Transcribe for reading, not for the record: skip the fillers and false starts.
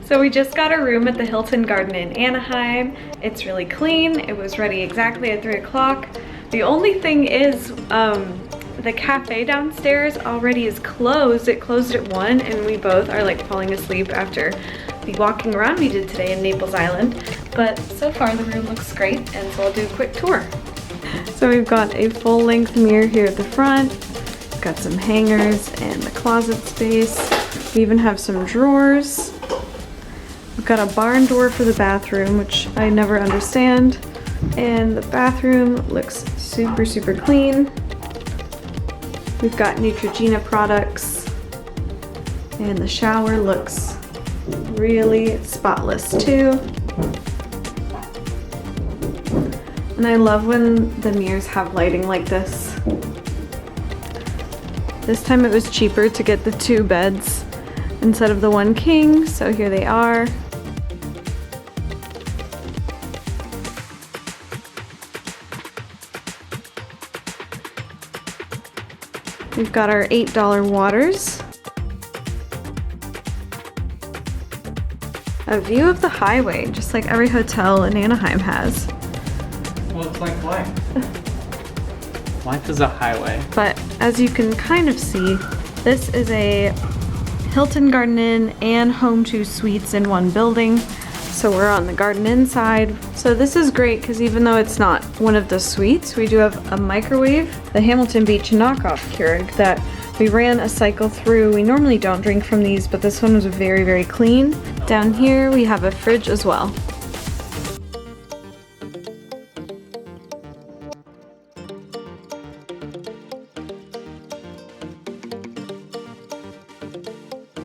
So we just got a room at the Hilton Garden in Anaheim. It's really clean. It was ready exactly at 3 o'clock. The only thing is the cafe downstairs already is closed. It closed at 1 and we both are like falling asleep after the walking around we did today in Naples Island. But so far the room looks great, and so I'll do a quick tour. So we've got a full-length mirror here at the front. We've got some hangers and the closet space. We even have some drawers. We've got a barn door for the bathroom, which I never understand. And the bathroom looks super, super clean. We've got Neutrogena products. And the shower looks really spotless too. And I love when the mirrors have lighting like this. This time it was cheaper to get the 2 beds instead of the 1 king, so here they are. We've got our $8 waters. A view of the highway, just like every hotel in Anaheim has. Well, it's like life. Life is a highway. But as you can kind of see, this is a Hilton Garden Inn and Home 2 Suites in one building. So we're on the Garden Inn side. So this is great because even though it's not one of the suites, we do have a microwave, the Hamilton Beach knockoff Keurig that we ran a cycle through. We normally don't drink from these, but this one was very, very clean. Down here we have a fridge as well.